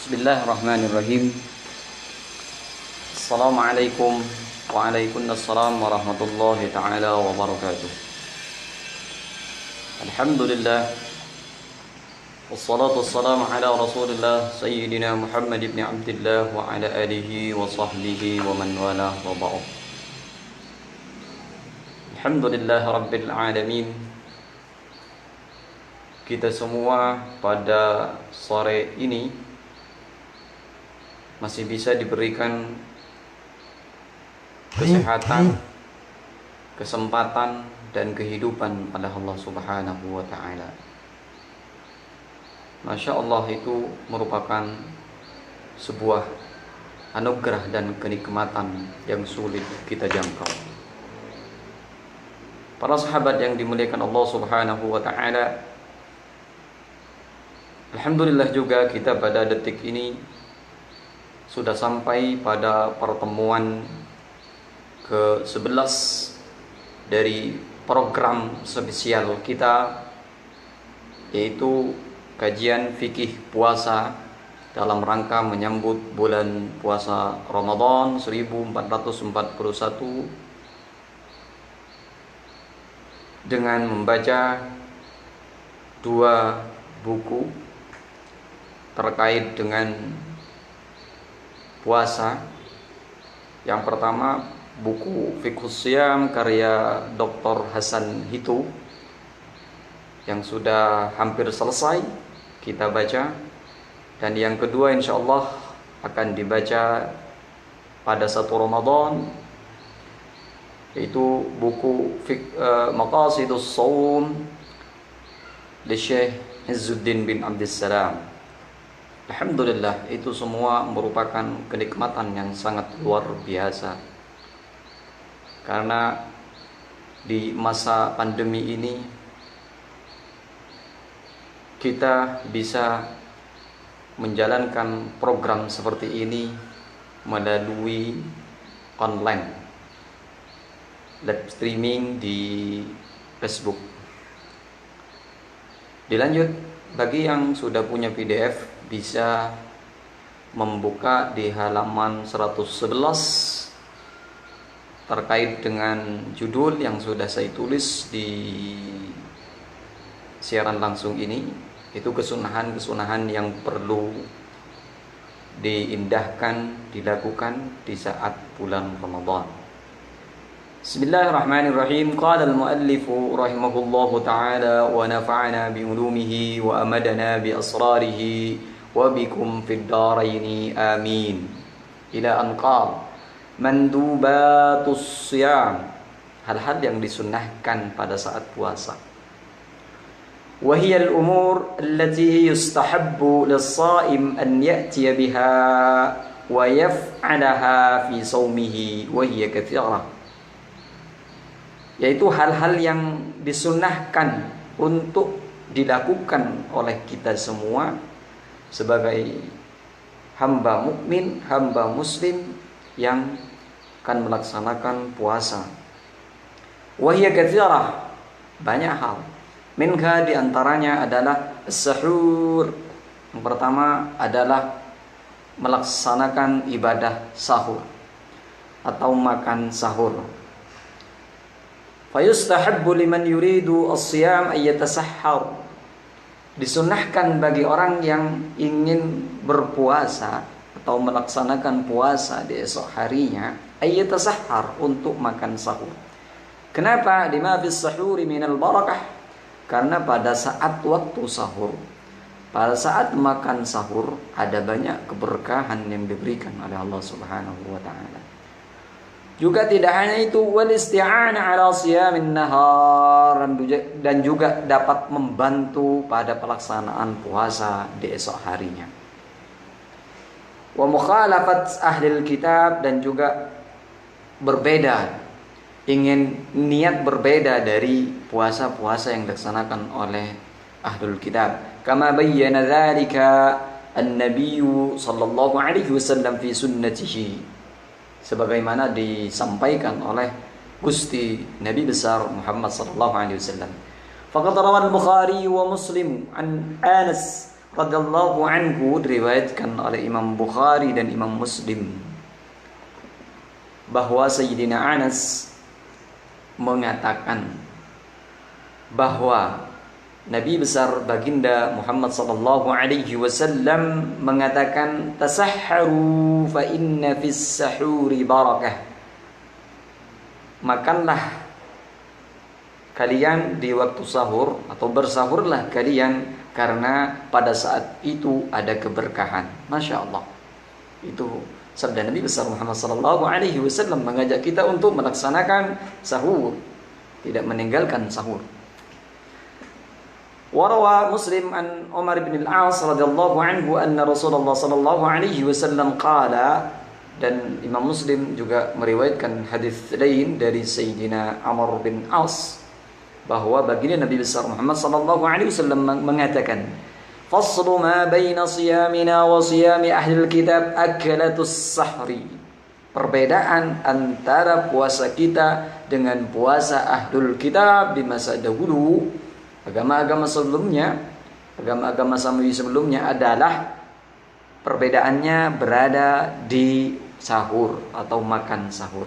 Bismillahirrahmanirrahim. Assalamualaikum waalaikumsalam warahmatullahi taala wabarakatuh. Alhamdulillah wassalatu wassalamu ala Rasulillah Sayyidina Muhammad ibn Abdillah wa ala alihi wa sahbihi wa man wala wa ba'd. Alhamdulillah rabbil alamin. Kita semua pada sore ini masih bisa diberikan kesehatan, kesempatan dan kehidupan oleh Allah Subhanahu wa taala. Masya Allah, itu merupakan sebuah anugerah dan kenikmatan yang sulit kita jangkau. Para sahabat yang dimuliakan Allah Subhanahu wa taala, alhamdulillah juga kita pada detik ini sudah sampai pada pertemuan ke-11 dari program spesial kita, yaitu kajian fikih puasa dalam rangka menyambut bulan puasa Ramadan 1441 dengan membaca dua buku terkait dengan puasa. Yang pertama, buku Fiqhus Shiyam karya Dr. Hasan Hitu yang sudah hampir selesai kita baca, dan yang kedua insyaallah akan dibaca pada 1 Ramadan, yaitu buku Maqasidus Shaum li Syekh Izzuddin bin Abdissalam. Alhamdulillah, itu semua merupakan kenikmatan yang sangat luar biasa, karena di masa pandemi ini kita bisa menjalankan program seperti ini melalui online, live streaming di Facebook. Dilanjut, bagi yang sudah punya PDF bisa membuka di halaman 111 terkait dengan judul yang sudah saya tulis di siaran langsung ini, itu kesunahan-kesunahan yang perlu diindahkan, dilakukan di saat bulan Ramadan. Bismillahirrahmanirrahim. Qala al-muallifu rahimahullahu ta'ala wa nafa'ana bi ulumihi wa amadana bi asrarihi wa bikum fid daraini amin. Ila an qala mandubatus siyam, hal-hal yang disunnahkan pada saat puasa. Wa hiya al-umur allati yustahabbu lis-shaim an ya'tiya biha wa yaf'alaha fi shaumihi wa hiya katsirah, yaitu hal-hal yang disunnahkan untuk dilakukan oleh kita semua sebagai hamba mukmin, hamba muslim yang akan melaksanakan puasa. Wahia katsirah, banyak hal. Minha, diantaranya adalah as-sahur. Yang pertama adalah melaksanakan ibadah sahur atau makan sahur. Fayustahabbu liman yuridu as-siyam ay yatasahhar, disunnahkan bagi orang yang ingin berpuasa atau melaksanakan puasa di esok harinya, ay yatasahhar, untuk makan sahur. Kenapa? Lima fis sahuri minal barakah, karena pada saat waktu sahur, pada saat makan sahur, ada banyak keberkahan yang diberikan oleh Allah Subhanahu wa taala. Juga tidak hanya itu, wal isti'anah ala siyamin nahar, dan juga dapat membantu pada pelaksanaan puasa di esok harinya. Wa mukhalafat ahlil kitab, dan juga berbeda, ingin niat berbeda dari puasa-puasa yang dilaksanakan oleh ahlul kitab. Kama bayyana dzalika an-nabiyyu sallallahu alaihi wasallam fi sunnatihi, sebagaimana disampaikan oleh Gusti Nabi besar Muhammad sallallahu alaihi wasallam. Faqad rawal Bukhari wa Muslim an Anas radhiyallahu anhu diriwayatkan oleh Imam Bukhari dan Imam Muslim bahwa Sayyidina Anas mengatakan bahwa Nabi besar baginda Muhammad sallallahu alaihi wasallam mengatakan, tasahharu fa inna fis sahuri barakah. Makanlah kalian di waktu sahur, atau bersahurlah kalian, karena pada saat itu ada keberkahan. Masya Allah. Itu sabda Nabi besar Muhammad sallallahu alaihi wasallam mengajak kita untuk melaksanakan sahur, tidak meninggalkan sahur. Warawa Muslim an Umar bin al-As radhiyallahu anhu anna Rasulullah sallallahu alaihi wasallam qala, dan Imam Muslim juga meriwayatkan hadis lain dari Sayyidina Amr bin As bahwa baginda Nabi besar Muhammad sallallahu alaihi wasallam mengatakan, faslu ma baina siyamina wa siyami ahlil kitab akalatus sahri. Perbedaan antara puasa kita dengan puasa ahlul kitab di masa dahulu, agama-agama Samawi sebelumnya adalah perbedaannya berada di sahur atau makan sahur.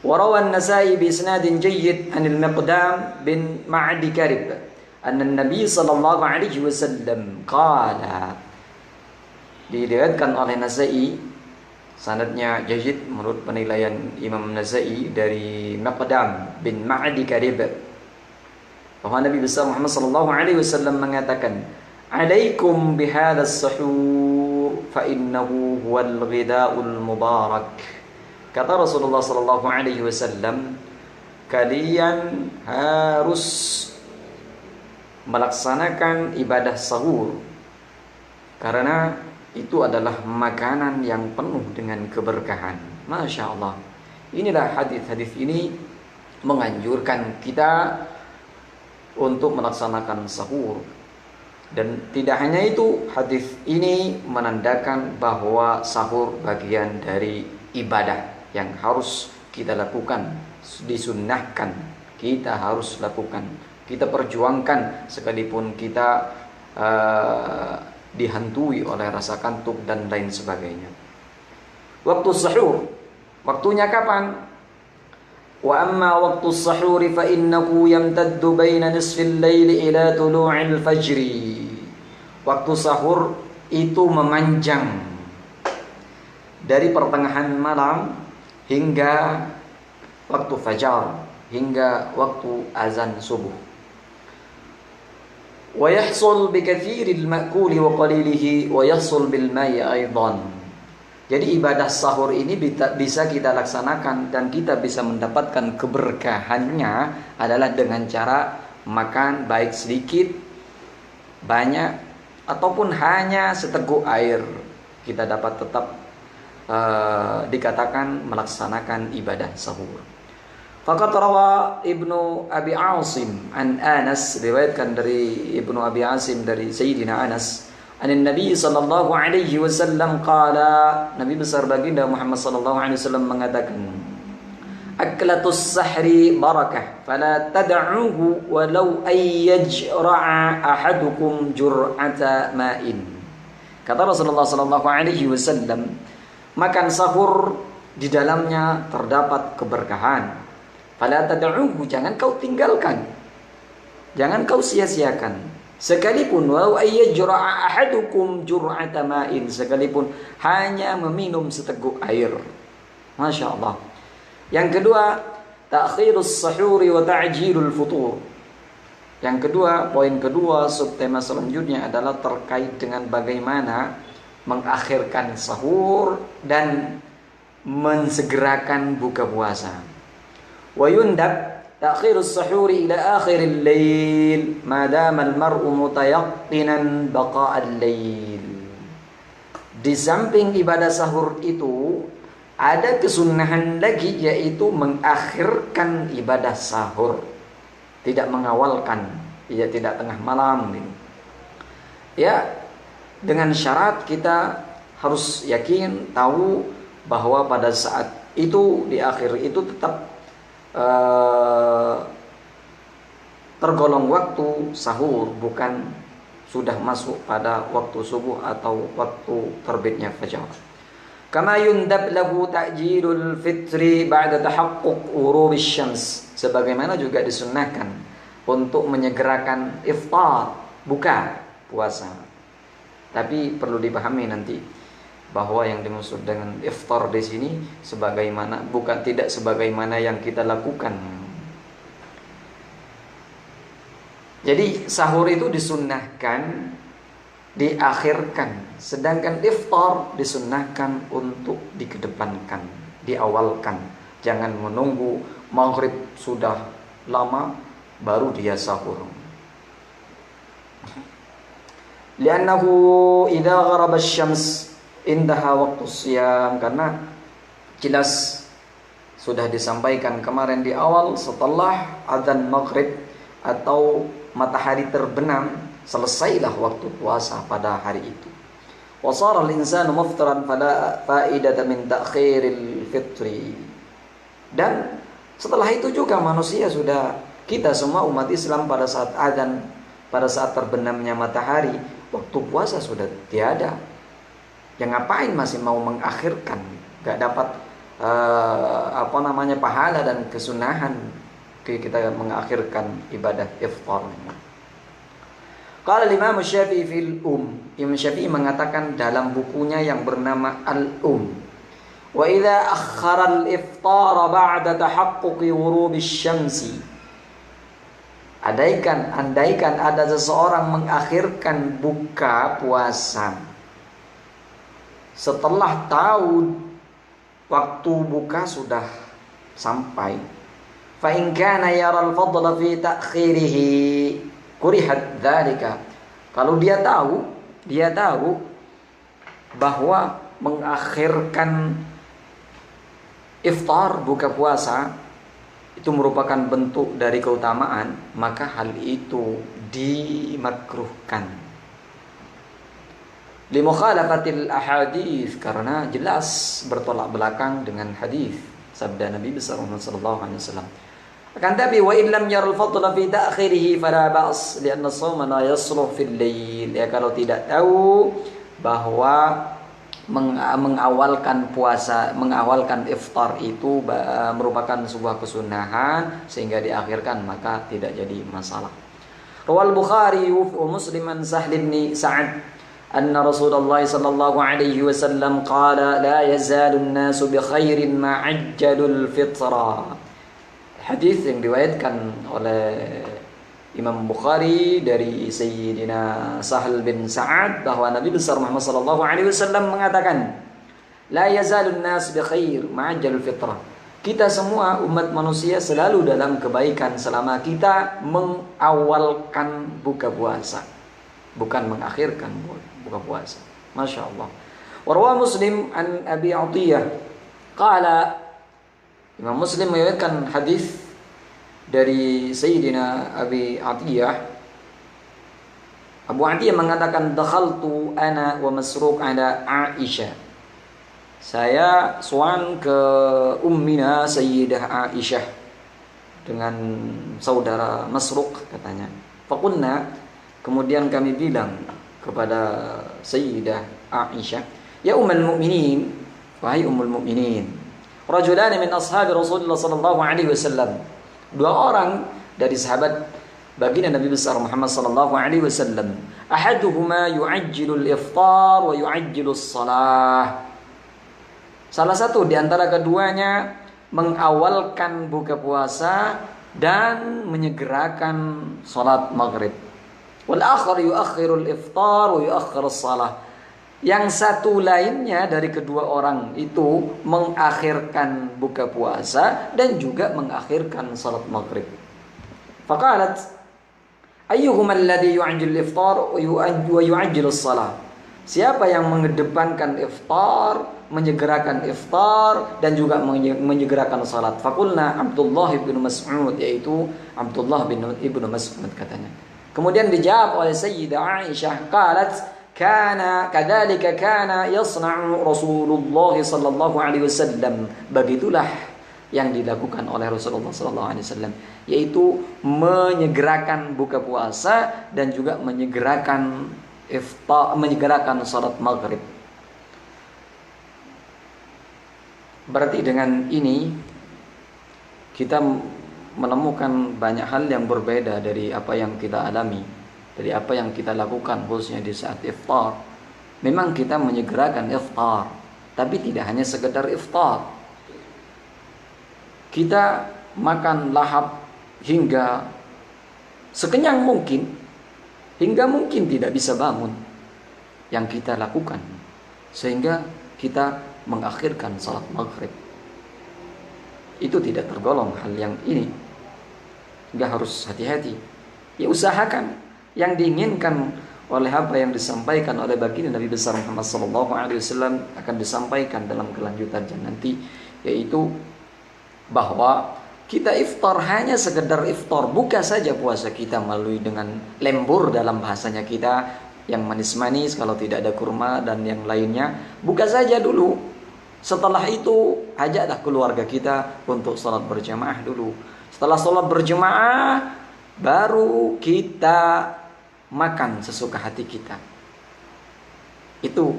Warawa an-Nasa'i bi isnadin jayyid anil Miqdam bin Ma'di Karib anna Nabi sallallahu alaihi wasallam qala. Diriwayatkan oleh Nasa'i, sanadnya jayyid menurut penilaian Imam Nasa'i, dari Miqdam bin Ma'di Karib, bahwa Nabi besar Muhammad sallallahu alaihi wasallam mengatakan, "Alaikum bihadzas sahur fa innahu huwal ghida'ul mubarak." Kata Rasulullah sallallahu alaihi wasallam, kalian harus melaksanakan ibadah sahur karena itu adalah makanan yang penuh dengan keberkahan. Masya Allah. Inilah hadis-hadis ini menganjurkan kita untuk melaksanakan sahur. Dan tidak hanya itu, hadis ini menandakan bahwa sahur bagian dari ibadah yang harus kita lakukan, disunnahkan, kita harus lakukan, kita perjuangkan sekalipun kita dihantui oleh rasa kantuk dan lain sebagainya. Waktu sahur, waktunya kapan? Wa amma waktu sahur fa innahu yamtaddu baina nisfil laili ila tulu'il fajri. Waktu sahur itu memanjang dari pertengahan malam hingga waktu fajar, hingga waktu azan subuh. Wa yahsul bi katsiril ma'kuli wa qalilihi wa yahsul bil ma'i aidan. Jadi ibadah sahur ini bisa kita laksanakan dan kita bisa mendapatkan keberkahannya adalah dengan cara makan baik sedikit, banyak, ataupun hanya seteguk air. Kita dapat tetap dikatakan melaksanakan ibadah sahur. Faqad rawa Ibnu Abi Asim an Anas, riwayatkan dari Ibnu Abi Asim dari Sayyidina Anas, Nabi sallallahu alaihi wasallam qala, Nabi besar baginda Muhammad sallallahu alaihi wasallam mengatakan, aklatus sahri barakah fala tad'uhu walau ayyajra'a ahadukum jur'ata ma'in. Kata Rasulullah sallallahu alaihi wasallam, makan sahur di dalamnya terdapat keberkahan. Fala tad'uhu, jangan kau tinggalkan, jangan kau sia-siakan. Sekalipun walau ayyajra'a ahadukum jur'ata ma'in, sekalipun hanya meminum seteguk air. Masya Allah. Yang kedua, ta'khirus sahuri wa ta'jilul futur. Yang kedua, poin kedua, subtema selanjutnya adalah terkait dengan bagaimana mengakhirkan sahur dan mensegerakan buka puasa. Wa yundab ta'khirus sahuri ila akhiril lail ma dama al-mar'u mutayaqqinan baqa'al lail. Di samping ibadah sahur itu ada kesunahan lagi, yaitu mengakhirkan ibadah sahur, tidak mengawalkan, ya tidak tengah malam gitu. Ya, dengan syarat kita harus yakin tahu bahwa pada saat itu di akhir itu tetap tergolong waktu sahur, bukan sudah masuk pada waktu subuh atau waktu terbitnya fajar. Kama yundab lahu ta'jilul fitri ba'da tahaqquq ghurubis syams, sebagaimana juga disunnahkan untuk menyegerakan iftar, buka puasa. Tapi perlu dipahami nanti bahwa yang dimaksud dengan iftar di sini sebagaimana, bukan tidak sebagaimana yang kita lakukan. Jadi sahur itu disunnahkan diakhirkan, sedangkan iftar disunnahkan untuk dikedepankan, diawalkan. Jangan menunggu maghrib sudah lama baru dia sahur. Li'annahu idza gharaba asy-syams indaha waktu siyam, karena jelas sudah disampaikan kemarin di awal, setelah adzan maghrib atau matahari terbenam selesailah waktu puasa pada hari itu. Wa shara al-insanu muftaran fala fa'idata min ta'khiril fitri. Dan setelah itu juga manusia sudah, kita semua umat Islam pada saat adzan, pada saat terbenamnya matahari, waktu puasa sudah tiada. Yang ngapain masih mau mengakhirkan? Gak dapat pahala dan kesunahan kita mengakhirkan ibadah iftar. Qala Imam Syafi'i fil Imam Syafi'i mengatakan dalam bukunya yang bernama Al-Um, wa idza akhkhara al-iftar ba'da tahaqquqi ghurubis syamsi. Andaikan ada seseorang mengakhirkan buka puasa setelah tahu waktu buka sudah sampai, fa in kana yara al-fadla fi ta'khirihi kurihat dzalika. Kalau dia tahu bahwa mengakhirkan iftar, buka puasa itu merupakan bentuk dari keutamaan, maka hal itu dimakruhkan. Li mukhalafatil ahadits, karena jelas bertolak belakang dengan hadis sabda Nabi besar Muhammad sallallahu alaihi wasallam. Akan tapi wa in lam yaral fadla fi ta'khirihi fala ba's li'anna as-shawma la yasluh fil lail. Ya, kalau tidak tahu bahwa mengawalkan puasa, mengawalkan iftar itu merupakan sebuah kesunahan sehingga diakhirkan, maka tidak jadi masalah. Rawal Bukhari wa Muslim an Sahl bin Sa'ad anna Rasulullah sallallahu alaihi wasallam qala la yazalun nasu bi khairin ma ajjalul fitra. Hadis yang diriwayatkan oleh Imam Bukhari dari Sayyidina Sahl bin Sa'ad bahwa Nabi besar Muhammad sallallahu alaihi wasallam mengatakan, la yazalun nas bi khair ma ajjalul fitra. Kita semua umat manusia selalu dalam kebaikan selama kita mengawalkan buka puasa, bukan mengakhirkan buka puasa. Masya Allah. Warwa Muslim an Abi Atiyah qala, Imam Muslim meriwayatkan hadis dari Sayyidina Abi Atiyah. Abu Atiyah mengatakan, dakhaltu ana wa Masruq ala Aisyah. Saya suan ke ummina Sayyidah Aisyah dengan saudara Masruq katanya. Faqulna, kemudian kami bilang kepada Sayyidah Aisyah, ya ummul mukminin, wahai ummul mukminin, rajulan min ashabi Rasulullah sallallahu alaihi wasallam, dua orang dari sahabat baginda Nabi besar Muhammad sallallahu alaihi wasallam, ahaduhuma yu'ajjilu al-iftar wa yu'ajjilu as-salah. Salah satu di antara keduanya mengawalkan buka puasa dan menyegerakan salat maghrib. Wal akhar yu'akhiru al-iftar wa yu'akhir as-salah. Yang satu lainnya dari kedua orang itu mengakhirkan buka puasa dan juga mengakhirkan salat maghrib. Faqalat, ayyuhuma alladhi yu'ajjilu al-iftar wa yu'ajjilu as-salah. Siapa yang mengedepankan iftar, menyegerakan iftar dan juga menyegerakan salat? Faqulna Abdullah bin Mas'ud, yaitu Abdullah bin Ibnu Mas'ud katanya. Kemudian dijawab oleh Sayyidah Aisyah, qalat, kana kadzalika kana yasna'u Rasulullah sallallahu alaihi wasallam. Begitulah yang dilakukan oleh Rasulullah SAW, yaitu menyegerakan buka puasa dan juga menyegerakan menyegerakan salat maghrib. Berarti dengan ini kita menemukan banyak hal yang berbeda dari apa yang kita alami, dari apa yang kita lakukan khususnya di saat iftar. Memang kita menyegerakan iftar, tapi tidak hanya sekedar iftar. Kita makan lahap hingga sekenyang mungkin, hingga mungkin tidak bisa bangun, yang kita lakukan sehingga kita mengakhirkan salat maghrib. Itu tidak tergolong hal yang ini. Enggak, harus hati-hati. Ya, usahakan yang diinginkan oleh apa yang disampaikan oleh baginda Nabi besar Muhammad SAW akan disampaikan dalam kelanjutannya nanti, yaitu bahwa kita iftar hanya sekedar iftar, buka saja puasa kita melalui dengan lembur dalam bahasanya kita, yang manis-manis kalau tidak ada kurma dan yang lainnya, buka saja dulu. Setelah itu ajaklah keluarga kita untuk sholat berjamaah dulu. Setelah sholat berjamaah baru kita makan sesuka hati kita. Itu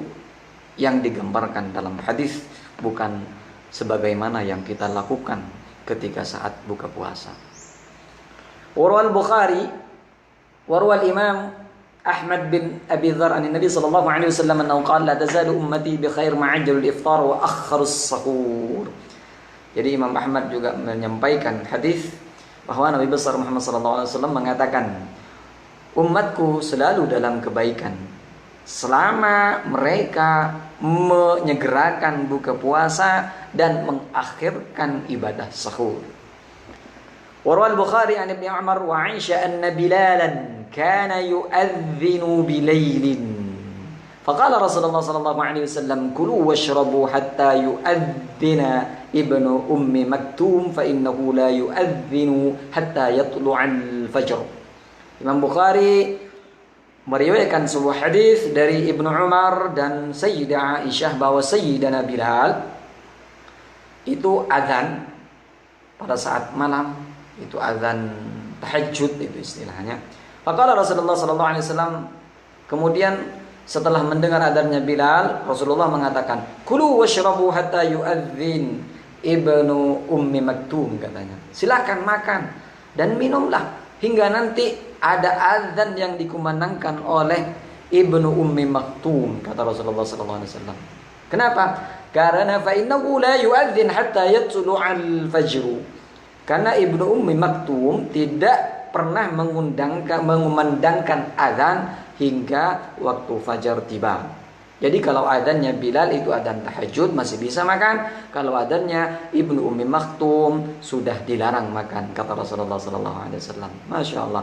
yang digambarkan dalam hadis, bukan sebagaimana yang kita lakukan ketika saat buka puasa. Warwal Bukhari, warwal Imam Ahmad bin Abi Dzar an Nabi sallallahu alaihi wasallam annahu qala la tazalu ummati bi khair ma'ajjalul iftar wa akharus sahur. Jadi Imam Ahmad juga menyampaikan hadis bahwa Nabi besar Muhammad sallallahu alaihi wasallam mengatakan, umatku selalu dalam kebaikan selama mereka menyegerakan buka puasa dan mengakhirkan ibadah sahur. Warwal Bukhari an Ibnu Umar wa Aisyah anna Bilalan كان يؤذن بليل فقال رسول الله صلى الله عليه وسلم كلوا واشربوا حتى يؤذن ابن أم مكتوم فإنه لا يؤذن حتى يطلع الفجر. Imam Bukhari meriwayatkan sebuah hadis dari Ibnu Umar dan Sayyidah Aisyah bahwa Sayyidina Bilal itu azan pada saat malam, itu azan tahajud itu istilahnya. Faqala Rasulullah sallallahu alaihi wasallam, kemudian setelah mendengar adzannya Bilal, Rasulullah mengatakan, "Kulu washrabu hatta yu'adzin ibnu ummi maktum," katanya. Silakan makan dan minumlah hingga nanti ada azan yang dikumandangkan oleh ibnu ummi maktum, kata Rasulullah sallallahu alaihi wasallam. Kenapa? Karena fa innahu la yu'adzin hatta yatlu'al fajr. Karena ibnu ummi maktum tidak pernah mengumandangkan azan hingga waktu fajar tiba. Jadi kalau azannya Bilal itu azan tahajud masih bisa makan, kalau azannya Ibnu Ummi Maktum sudah dilarang makan, kata Rasulullah sallallahu alaihi wasallam. Masyaallah.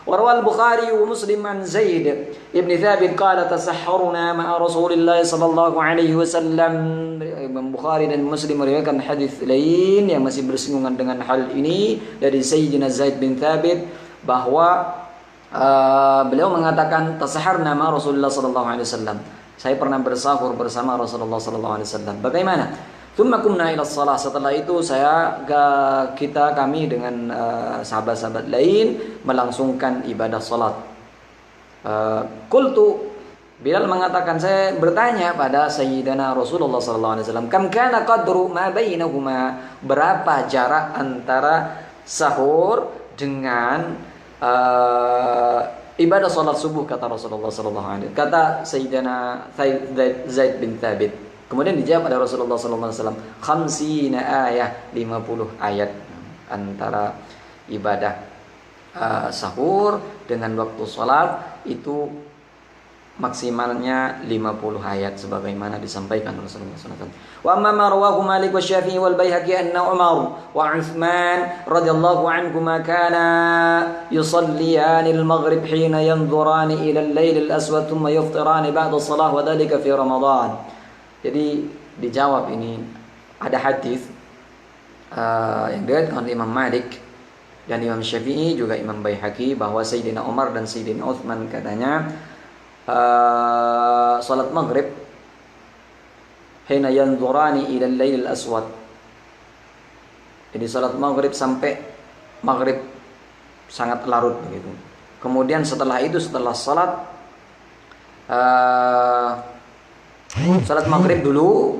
Warwal Bukhari wa Muslim an Zaid ibn Thabit qala tasahharuna ma'a Rasulillah sallallahu alaihi wasallam. Imam Bukhari dan Muslim meriwayatkan hadis lain yang masih bersinggungan dengan hal ini dari Sayyidina Zaid bin Thabit bahwa beliau mengatakan tasaharna ma Rasulullah sallallahu alaihi wasallam. Saya pernah bersahur bersama Rasulullah sallallahu alaihi wasallam. Bagaimana? Tsumma qumna ila shalah. Setelah itu kami dengan sahabat-sahabat lain melangsungkan ibadah salat. Qultu, Bilal mengatakan, saya bertanya pada Sayyidina Rasulullah sallallahu alaihi wasallam, kam kana qadru ma bainahuma, berapa jarak antara sahur dengan ibadah salat subuh, kata Rasulullah sallallahu alaihi wasallam. Kata Sayyidina Zaid bin Thabit. Kemudian dijawab oleh Rasulullah sallallahu alaihi wasallam, khamsina ayah, 50 ayat antara ibadah sahur dengan waktu salat itu maksimalnya 50 ayat sebagaimana disampaikan Rasulullah SAW. Wa amma ma rawahu Malik wa Syafi'i wal Baihaqi anna Umar wa Utsman radhiyallahu anhuma kana yusalliyan al-maghrib hina yanzurani ila al-lail al-aswad thumma yuftirani ba'da shalah wa dhalika fi Ramadan. Jadi dijawab ini ada hadis yang diriwayatkan oleh Imam Malik dan Imam Syafi'i juga Imam Baihaqi bahwa Sayyidina Umar dan Sayyidina Utsman katanya salat maghrib hina yanzurani ila al-lail al-aswad, Jadi salat maghrib sampai maghrib sangat larut begitu. Kemudian setelah itu, setelah salat maghrib dulu,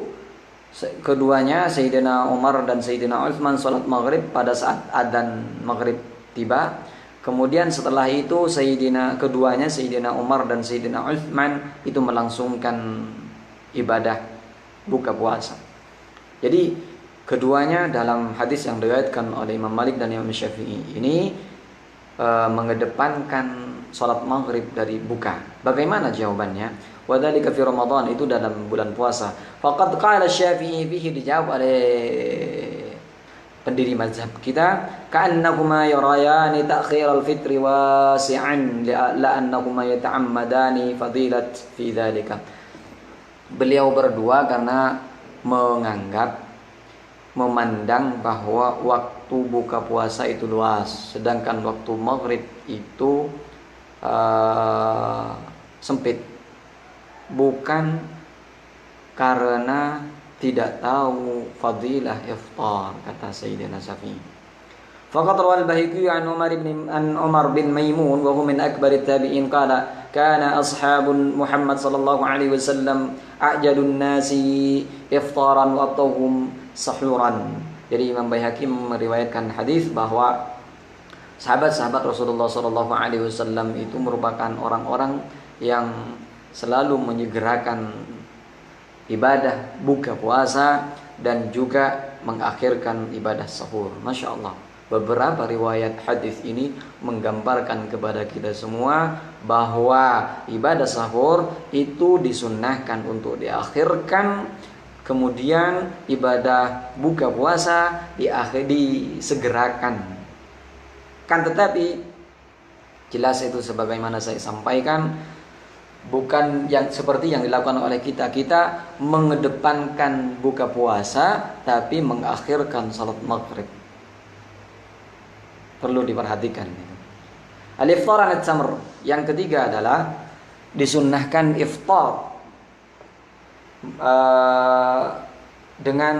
keduanya Sayyidina Umar dan Sayyidina Utsman salat maghrib pada saat adzan maghrib tiba. Kemudian setelah itu keduanya Sayyidina Umar dan Sayyidina Utsman itu melangsungkan ibadah buka puasa. Jadi keduanya dalam hadis yang diriwayatkan oleh Imam Malik dan Imam Syafi'i ini mengedepankan salat maghrib dari buka. Bagaimana jawabannya? Wadzalika fi Ramadan, itu dalam bulan puasa. Faqad qala Syafi'i bihi, dijawab oleh pendiri mazhab kita, ka'annahuma yarayani ta'khir al-fitri wasi'an la'annahuma yata'ammadani fadilat fi dzalika. Beliau berdua karena memandang bahwa waktu buka puasa itu luas, sedangkan waktu maghrib itu sempit. Bukan karena tidak tahu fadilah iftar, kata Sayyidina Syafi'i. Faqad rawal Baihaqi an Umar bin Maimun wa huwa min akbarit tabi'in qala kana ashabun Muhammad sallallahu alaihi wasallam a'jalun nasi iftaran wa atahum sahuran. Jadi Imam Baihaqi meriwayatkan hadis bahwa sahabat-sahabat Rasulullah sallallahu alaihi wasallam itu merupakan orang-orang yang selalu menyegerakan ibadah buka puasa dan juga mengakhirkan ibadah sahur. Masya Allah, beberapa riwayat hadis ini menggambarkan kepada kita semua bahwa ibadah sahur itu disunnahkan untuk diakhirkan, kemudian ibadah buka puasa disegerakan. Kan tetapi jelas itu sebagaimana saya sampaikan, bukan yang seperti yang dilakukan oleh kita mengedepankan buka puasa tapi mengakhirkan salat maghrib. Perlu diperhatikan. Al-iftar an-tamr. Yang ketiga adalah disunnahkan iftar dengan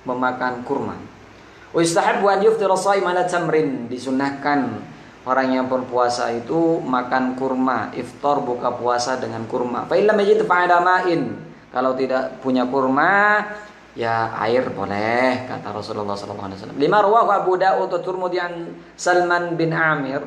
memakan kurma. Wa yustahabbu an yuftira as-shaim ala tamrin. Disunnahkan orang yang berpuasa itu makan kurma, iftar buka puasa dengan kurma. Fa illam yajid fa'ala ma'in. Kalau tidak punya kurma, ya air boleh, kata Rasulullah sallallahu alaihi wasallam. Lima rawahu Abu Dawud wa Tirmidzi an Salman bin Amir.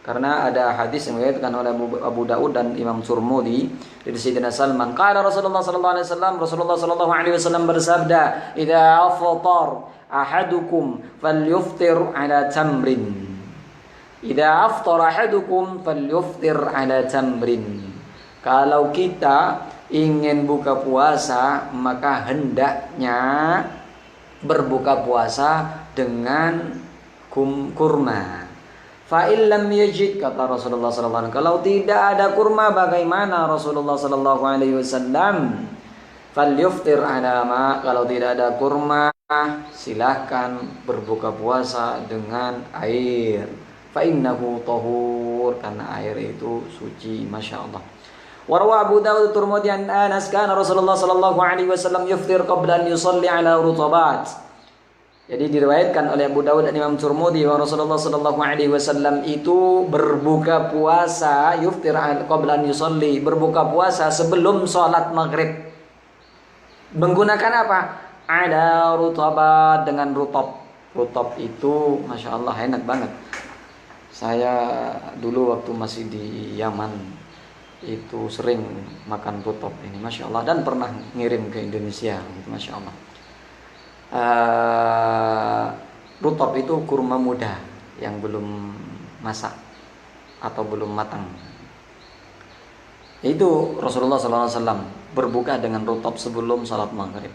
Karena ada hadis yang diriwayatkan oleh Abu Dawud dan Imam Tirmidzi dari Sayyidina Salman. Qala Rasulullah sallallahu alaihi wasallam, Rasulullah sallallahu alaihi wasallam bersabda, "Idza afṭara ahadukum falyuftir 'ala tamrin." Idza aftara ahadukum falyuftir 'ala tamrin. Kalau kita ingin buka puasa, maka hendaknya berbuka puasa dengan kurma. Fa illam yajid, kata Rasulullah sallallahu alaihi wasallam, kalau tidak ada kurma bagaimana Rasulullah sallallahu alaihi wasallam? Falyuftir 'ala ma, kalau tidak ada kurma silahkan berbuka puasa dengan air. Fa innahu tahur, karena air itu suci. Masya Allah. Warwa Abu Dawud Tirmidzi an Anas kana Rasulullah sallallahu alaihi wasallam yuftir qabla an yusalli ala rutabat. Jadi diriwayatkan oleh Abu Dawud dan Imam Tirmidzi bahwa Rasulullah sallallahu alaihi wasallam itu berbuka puasa, yuftir qabla an yusalli, berbuka puasa sebelum salat maghrib. Menggunakan apa? Ada rutabat, dengan rutab. Rutab itu Masya Allah enak banget. Saya dulu waktu masih di Yaman itu sering makan rutab ini, Masya Allah, dan pernah ngirim ke Indonesia, Masya Allah. Rutab itu kurma muda yang belum masak atau belum matang. Itu Rasulullah SAW berbuka dengan rutab sebelum salat maghrib.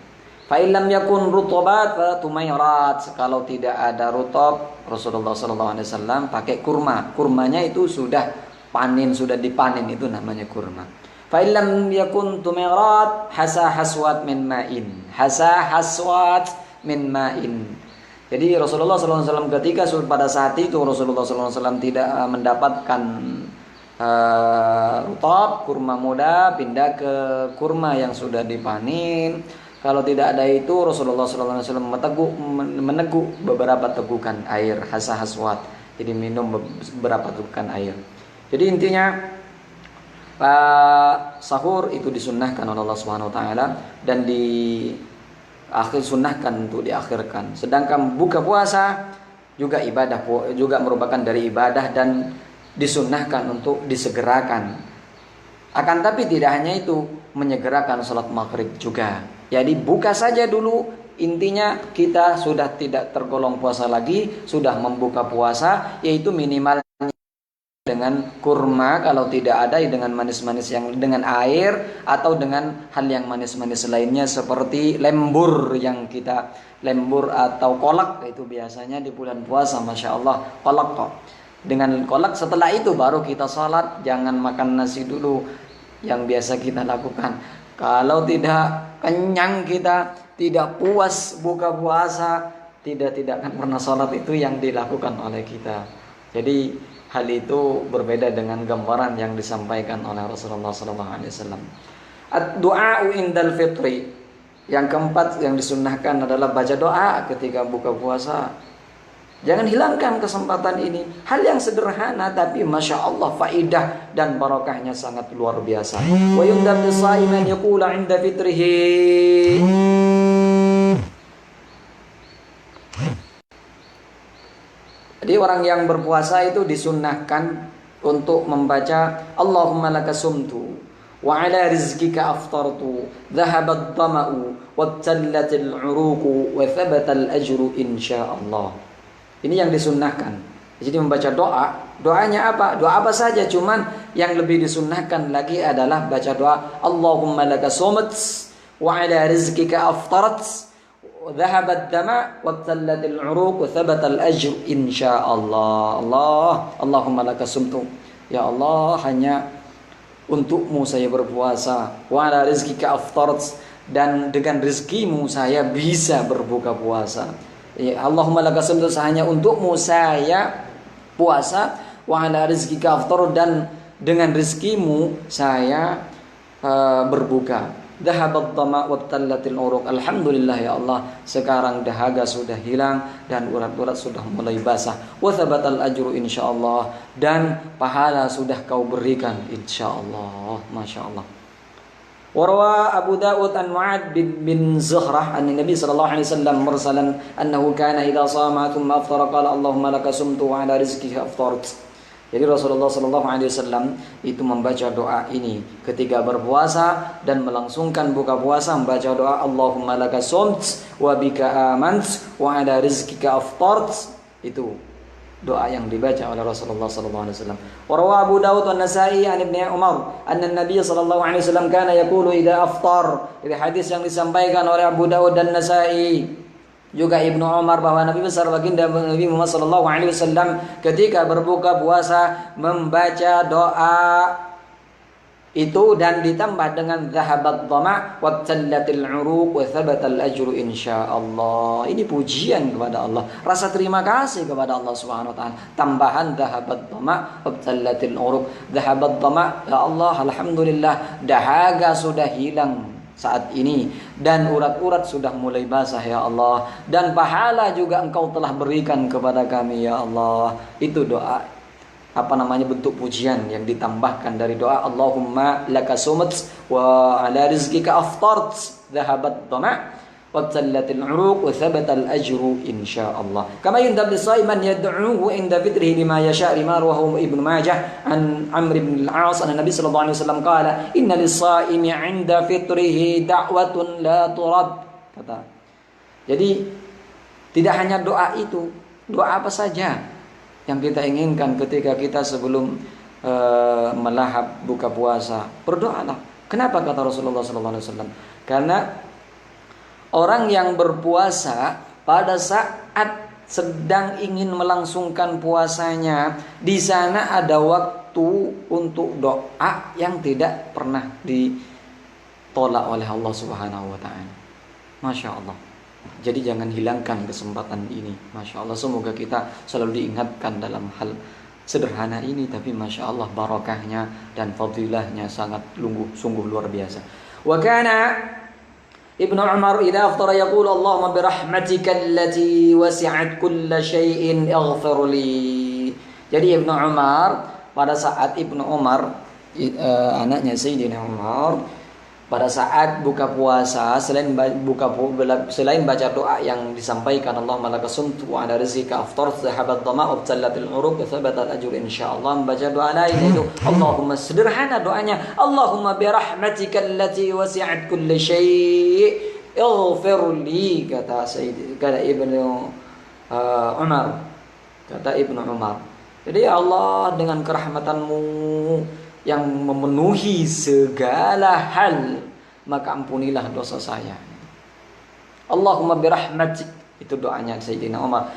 Fa illam yakun rutabat fa tumairat. Kalau tidak ada rutab, Rasulullah SAW pakai kurma. Kurmanya itu sudah panen, sudah dipanen, itu namanya kurma. Fa illam yakun tumairat hasa haswat min ma'in. Hasa haswat min ma'in. Jadi Rasulullah SAW ketika pada saat itu Rasulullah SAW tidak mendapatkan rutab, kurma muda, pindah ke kurma yang sudah dipanen. Kalau tidak ada itu, Rasulullah SAW meneguh beberapa tegukan air haswat. Jadi minum beberapa tegukan air. Jadi intinya sahur itu disunnahkan oleh Allah Subhanahu wa taala dan sunnahkan untuk diakhirkan. Sedangkan buka puasa juga ibadah, juga merupakan dari ibadah dan disunnahkan untuk disegerakan. Akan tapi tidak hanya itu, menyegerakan sholat maghrib juga. Jadi buka saja dulu, intinya kita sudah tidak tergolong puasa lagi, sudah membuka puasa, yaitu minimal dengan kurma, kalau tidak ada dengan manis-manis yang dengan air atau dengan hal yang manis-manis lainnya seperti lembur lembur atau kolak, itu biasanya di bulan puasa, masya Allah kolak kok. Dengan kolak setelah itu baru kita sholat, jangan makan nasi dulu yang biasa kita lakukan. Kalau tidak kenyang, kita tidak puas buka puasa, tidak akan pernah sholat, itu yang dilakukan oleh kita. Jadi hal itu berbeda dengan gambaran yang disampaikan oleh Rasulullah SAW. Ad-du'a indal fitri. Yang keempat yang disunnahkan adalah baca doa ketika buka puasa. Jangan hilangkan kesempatan ini. Hal yang sederhana tapi masya Allah faidah dan barokahnya sangat luar biasa. Wa yundab lisaiman yaqula 'inda fitrihi. Jadi orang yang berpuasa itu disunnahkan untuk membaca Allahumma lakasumtu wa ala rizqika aftartu dhahabat dhama'u wattallatil 'uruqu wa thabatal ajru insyaallah. Ini yang disunnahkan. Jadi membaca doa, doanya apa? Doa apa saja, cuman yang lebih disunnahkan lagi adalah baca doa Allahumma laka sumt wa ala rizqika aftarat wa dhahabat dama wa tallatil uruq wa thabatal ajr insyaallah. Allahumma laka sumtu. Ya Allah, hanya untukmu saya berpuasa. Wa ala rizqika aftarat, dan dengan rezekimu saya bisa berbuka puasa. Ya, Allahumma laka sumtu, hanya untukmu saya puasa. Wa ala rizqika aftar, dan dengan rezekimu saya berbuka. Dhahabat dhama wa tallatil uruq. Alhamdulillah ya Allah, sekarang dahaga sudah hilang dan urat-urat sudah mulai basah. Wa thabatal ajru insyaallah, dan pahala sudah kau berikan insyaallah. Masyaallah. Warwa Abu Dawud an Mu'ad bin Zuhrah an Nabi sallallahu alaihi wasallam mursalan annahu kana idza shama thumma aftara qala Allahumma laka sumtu wa ala rizqika aftart. Jadi Rasulullah sallallahu alaihi wasallam itu membaca doa ini ketika berpuasa dan melangsungkan buka puasa, membaca doa Allahumma laka sumt wa bika amant wa ala rizqika aftart. Itu doa yang dibaca oleh Rasulullah sallallahu alaihi wasallam. Wa rawa Abu Dawud wa Nasa'i an Ibnu Umar anna Nabi sallallahu alaihi wasallam kana yaqulu idza aftar. Ini hadis yang disampaikan oleh Abu Dawud dan Nasa'i, juga Ibnu Umar, bahwa Nabi besar baginda Nabi Muhammad sallallahu alaihi wasallam ketika berbuka puasa membaca doa itu dan ditambah dengan zahabat dhama wa tallatil uruq wa thabatal ajru insyaallah. Ini pujian kepada Allah, rasa terima kasih kepada Allah Subhanahu wa taala. Tambahan zahabat dhama wa tallatil uruq. Zahabat dhama, ya Allah, alhamdulillah dahaga sudah hilang saat ini dan urat-urat sudah mulai basah ya Allah, dan pahala juga Engkau telah berikan kepada kami ya Allah. Itu doa bentuk pujian yang ditambahkan dari doa Allahumma laka sumt wa ala rizqika aftart dhahabat dhama wa tallatil uruq wa thabatal ajru insyaallah. Kama yundab lisaiman yad'uhu inda fitrihi lima yasha' lima rawahu Ibnu Majah an Amr bin al-As anna Nabi sallallahu alaihi wasallam qala inna lis-saimi 'inda fitrihi da'watun la turad. Kata. Jadi tidak hanya doa itu, doa apa saja yang kita inginkan ketika kita sebelum melahap buka puasa, berdoalah. Kenapa kata Rasulullah SAW? Karena orang yang berpuasa pada saat sedang ingin melangsungkan puasanya, di sana ada waktu untuk doa yang tidak pernah ditolak oleh Allah Subhanahu wa taala. Masya Allah. Jadi jangan hilangkan kesempatan ini. Masya Allah, semoga kita selalu diingatkan dalam hal sederhana ini, tapi Masya Allah barokahnya dan fadilahnya sangat sungguh luar biasa. Wa kana Ibnu Umar idza aftara yaqul Allahumma bi rahmatika allati wasi'at kulla syai'in ighfir li. Jadi Ibnu Umar pada saat Ibnu Umar anaknya Sayyidina Umar pada saat buka puasa selain baca doa yang disampaikan Allahumma laka sumtu wa ala rizqika aftartu dhahabat dhama'u tallatil uruq thabatat ajr insyaallah, membaca doa lain itu Allahumma, sederhana doanya, Allahumma bi rahmatika allati wasi'at kulli syai' ighfir li, kata Ibnu Umar, kata Ibnu Umar. Jadi ya Allah, dengan kerahmatanmu yang memenuhi segala hal, maka ampunilah dosa saya. Allahumma birahmatik, itu doanya Sayyidina Umar.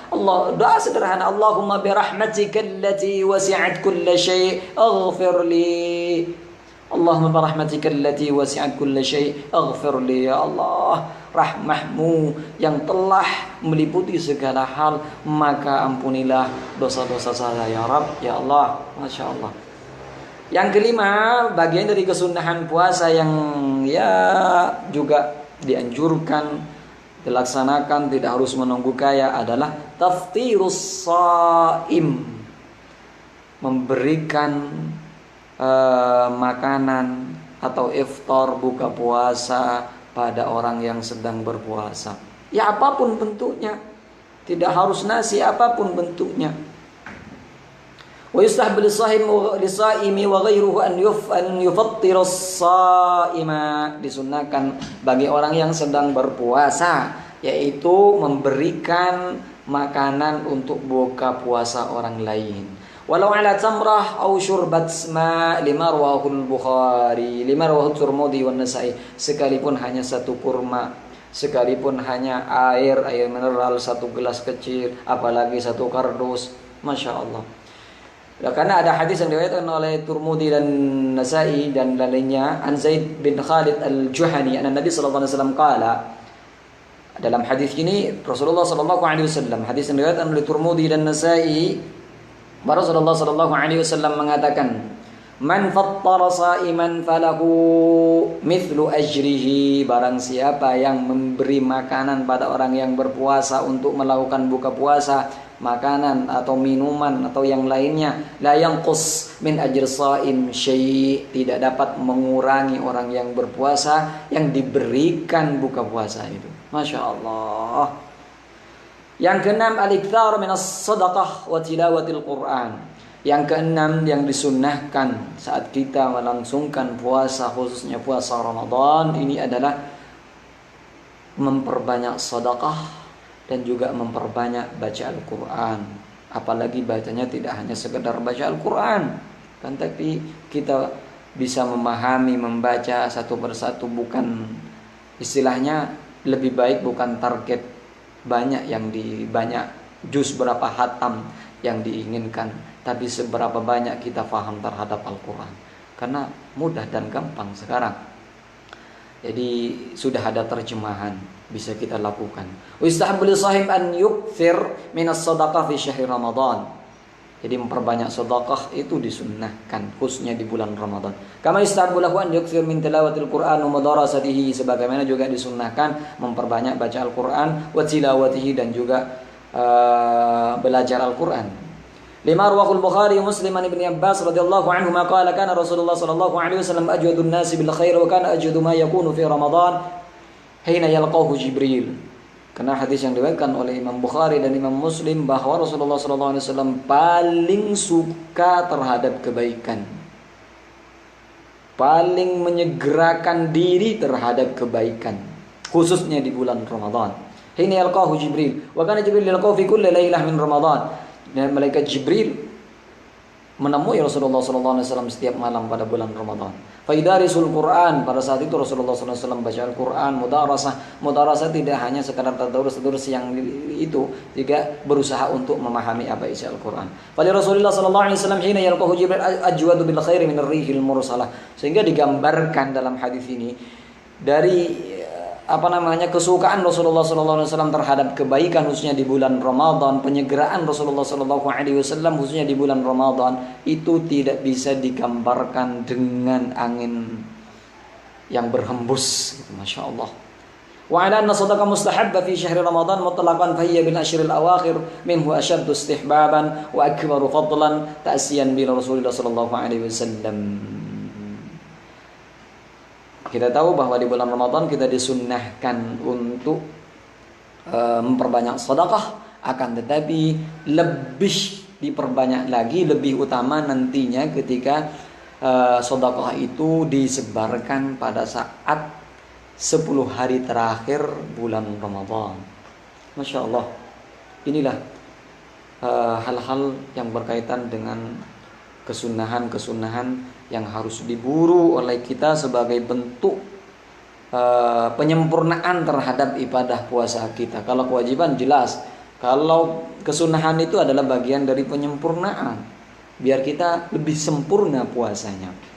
Doa sederhana, Allahumma birahmatika allati wasi'at kulla syai' ighfir li. Allahumma birahmatika allati wasi'at kulla syai' ighfir li. Ya Allah, rahmahmu yang telah meliputi segala hal, maka ampunilah dosa-dosa saya ya Rabb, ya Allah. Masya Allah. Yang kelima, bagian dari kesunahan puasa yang ya juga dianjurkan dilaksanakan, tidak harus menunggu kaya, adalah taftirus shaim, memberikan makanan atau iftar, buka puasa pada orang yang sedang berpuasa. Ya apapun bentuknya, tidak harus nasi, apapun bentuknya. Wa yustahab lis-shaimi wa ghairuhu an yufattira as-shaima, disunnahkan bagi orang yang sedang berpuasa, yaitu memberikan makanan untuk buka puasa orang lain. Walau ala tamrah aw syurbat ma lima rawahul Bukhari, lima rawahut Tirmidzi wan Nasa'i, sekalipun hanya satu kurma, sekalipun hanya air mineral satu gelas kecil, apalagi satu kardus, Masya Allah. Karena ada hadis yang diriwayatkan oleh Tirmidzi dan Nasa'i dan lainnya, an Zaid bin Khalid al-Juhani, anna Nabi sallallahu alaihi wasallam qala, dalam hadis ini Rasulullah sallallahu alaihi wasallam, hadis yang diriwayatkan oleh Tirmidzi dan Nasa'i, Rasulullah sallallahu alaihi wasallam mengatakan, man fattara sa'iman falahu mithlu ajrihi, barang siapa yang memberi makanan pada orang yang berpuasa untuk melakukan buka puasa, makanan atau minuman atau yang lainnya, la yanqus min ajr shaim syai', tidak dapat mengurangi orang yang berpuasa yang diberikan buka puasa itu. Masya Allah. Yang keenam, al-ikthar minas sadaqah wa tilawatil Quran. Yang keenam yang disunnahkan saat kita melangsungkan puasa, khususnya puasa Ramadan ini, adalah memperbanyak sedekah dan juga memperbanyak baca Al-Quran. Apalagi bacanya tidak hanya sekedar baca Al-Quran, kan, tapi kita bisa memahami, membaca satu persatu, bukan istilahnya lebih baik bukan target banyak banyak juz berapa hatam yang diinginkan, tapi seberapa banyak kita faham terhadap Al-Quran. Karena mudah dan gampang sekarang. Jadi sudah ada terjemahan, bisa kita lakukan. Wistahabbu lis-shahim an yukthir minas shadaqah fi syahr Ramadan. Jadi memperbanyak sedekah itu disunnahkan khususnya di bulan Ramadan. Kama yustahabbu lahu an yukthir min tilawatil Qur'an wa madarasatihi, sebagaimana juga disunnahkan memperbanyak baca Al-Qur'an wa tilawatihi, dan juga belajar Al-Qur'an. Lima rawahul Bukhari wa Muslim an Ibnu Abbas radhiyallahu anhu ma qala kana Rasulullah sallallahu alaihi wasallam ajwadun nasi bil khair wa kana ajwadu ma yakunu fi Ramadan hina yalqahu Jibril. Karena hadis yang diriwayatkan oleh Imam Bukhari dan Imam Muslim bahwa Rasulullah sallallahu alaihi wasallam paling suka terhadap kebaikan, paling menyegerakan diri terhadap kebaikan, khususnya di bulan Ramadan. Hina yalqahu Jibril wa kana Jibril yalqahu fi kulli lailah min Ramadan. Dan malaikat Jibril menemui Rasulullah SAW setiap malam pada bulan Ramadan. Faidarisul Quran, pada saat itu Rasulullah SAW baca Al-Quran, mudarasah tidak hanya sekadar tadarus yang itu, juga berusaha untuk memahami apa isi Al-Quran. Pada Rasulullah SAW hina yalqahu Jibril ajwadu bil khairi min ar-rihil mursalah, sehingga digambarkan dalam hadis ini dari kesukaan Rasulullah SAW terhadap kebaikan khususnya di bulan Ramadan, penyegeraan Rasulullah SAW khususnya di bulan Ramadan itu tidak bisa digambarkan dengan angin yang berhembus, gitu. Masya Allah. Wa 'ala anna sadaqah mustahabba fi syahri Ramadan mutlaqan fa hiya bil ashril awakhir minhu ashaddu istihbaban wa akbaru fadlan ta'siyan bi Rasulillah sallallahu alaihi wasallam. Kita tahu bahwa di bulan Ramadan kita disunnahkan untuk memperbanyak sedekah, akan tetapi lebih diperbanyak lagi, lebih utama nantinya ketika sedekah itu disebarkan pada saat 10 hari terakhir bulan Ramadan. Masya Allah, inilah hal-hal yang berkaitan dengan kesunahan-kesunahan yang harus diburu oleh kita sebagai bentuk penyempurnaan terhadap ibadah puasa kita. Kalau kewajiban jelas, kalau kesunahan itu adalah bagian dari penyempurnaan, biar kita lebih sempurna puasanya.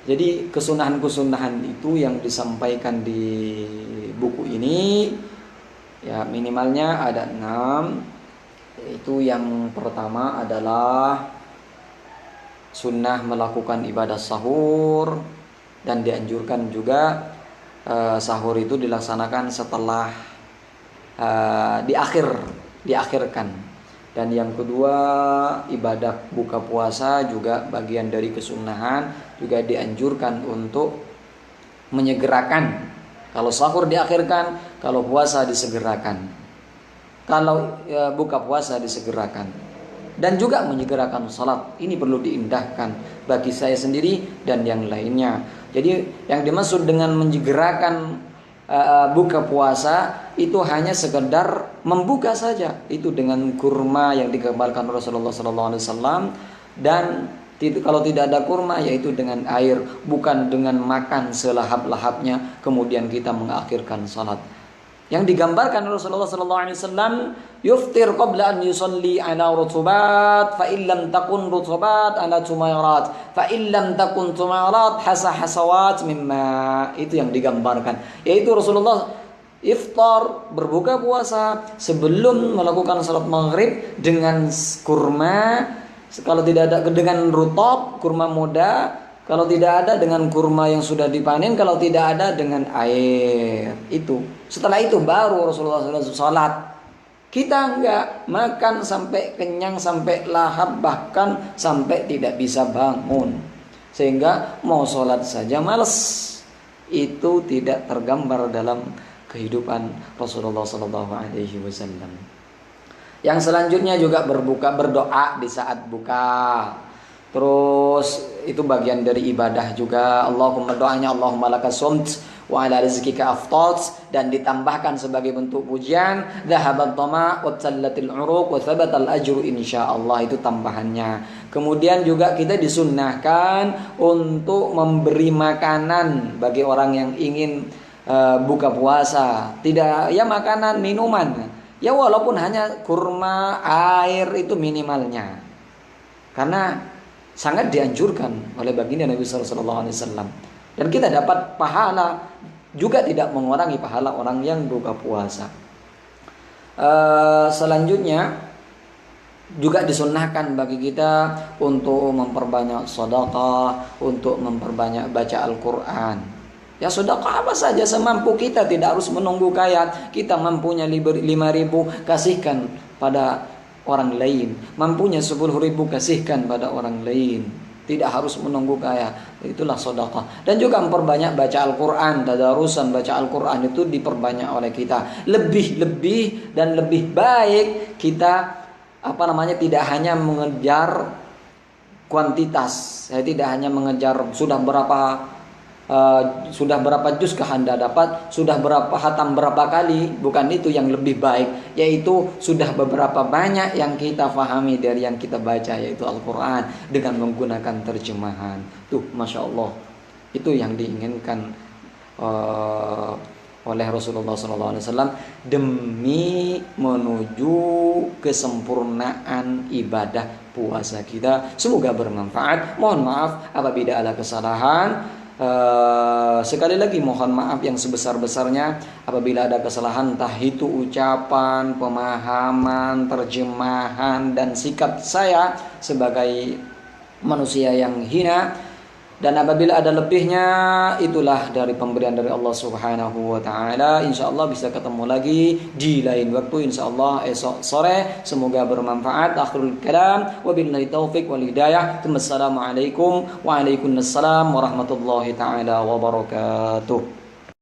Jadi kesunahan-kesunahan itu yang disampaikan di buku ini, ya minimalnya ada 6. Yaitu yang pertama adalah sunnah melakukan ibadah sahur, dan dianjurkan juga sahur itu dilaksanakan setelah diakhirkan. Dan yang kedua, ibadah buka puasa juga bagian dari kesunahan, juga dianjurkan untuk menyegerakan. Kalau sahur diakhirkan, kalau puasa disegerakan. Kalau buka puasa disegerakan. Dan juga menyegerakan salat. Ini perlu diindahkan bagi saya sendiri dan yang lainnya. Jadi yang dimaksud dengan menyegerakan buka puasa itu hanya sekedar membuka saja, itu dengan kurma yang digambarkan Rasulullah SAW, dan kalau tidak ada kurma yaitu dengan air, bukan dengan makan selahap-lahapnya kemudian kita mengakhirkan salat. Yang digambarkan Rasulullah SAW, yuftir qabla an yusalli ala rutubat fa illam takun rutubat ala tumayrat fa illam takun tumayrat hasawat mimma. Itu yang digambarkan, yaitu Rasulullah iftar, berbuka puasa sebelum melakukan salat maghrib dengan kurma, kalau tidak ada dengan rutab, kurma muda, kalau tidak ada dengan kurma yang sudah dipanen, kalau tidak ada dengan air. Itu setelah itu baru Rasulullah SAW salat. Kita enggak makan sampai kenyang, sampai lahap, bahkan sampai tidak bisa bangun, sehingga mau salat saja malas. Itu tidak tergambar dalam kehidupan Rasulullah SAW. Yang selanjutnya juga berdoa di saat buka. Terus itu bagian dari ibadah juga. Allahumma, doanya Allahumma laka sumt wa ala rizqika aftat, dan ditambahkan sebagai bentuk pujian, dhahabat tama wa tallatil uruq wa thabatal ajru insyaallah. Itu tambahannya. Kemudian juga kita disunnahkan untuk memberi makanan bagi orang yang ingin buka puasa. Tidak ya makanan, minuman, ya walaupun hanya kurma, air, itu minimalnya, karena sangat dianjurkan oleh baginda Nabi SAW. Dan kita dapat pahala, juga tidak mengurangi pahala orang yang buka puasa. Selanjutnya juga disunnahkan bagi kita untuk memperbanyak sedekah, untuk memperbanyak baca Al-Quran. Ya sedekah apa saja semampu kita, tidak harus menunggu kaya. Kita mampunya 5.000, kasihkan pada orang lain. Mampunya 10.000, kasihkan pada orang lain. Tidak harus menunggu kaya. Itulah sedekah. Dan juga memperbanyak baca Al-Quran. Tadarusan baca Al-Quran itu diperbanyak oleh kita. Lebih dan lebih baik kita tidak hanya mengejar kuantitas. Saya tidak hanya mengejar sudah berapa juz kah Anda dapat, sudah berapa hatam berapa kali. Bukan itu yang lebih baik, yaitu sudah beberapa banyak yang kita fahami dari yang kita baca, yaitu Al-Quran, dengan menggunakan terjemahan. Tuh Masya Allah, itu yang diinginkan oleh Rasulullah SAW demi menuju kesempurnaan ibadah puasa kita. Semoga bermanfaat. Mohon maaf apabila ada kesalahan. Sekali lagi mohon maaf yang sebesar-besarnya apabila ada kesalahan, entah itu ucapan, pemahaman, terjemahan, dan sikap saya sebagai manusia yang hina. Dan apabila ada lebihnya, itulah dari pemberian dari Allah Subhanahu wa taala. Insyaallah bisa ketemu lagi di lain waktu, insyaallah esok sore. Semoga bermanfaat. Akhirul kalam, wabillahi taufik wal hidayah. Assalamualaikum warahmatullahi taala wabarakatuh.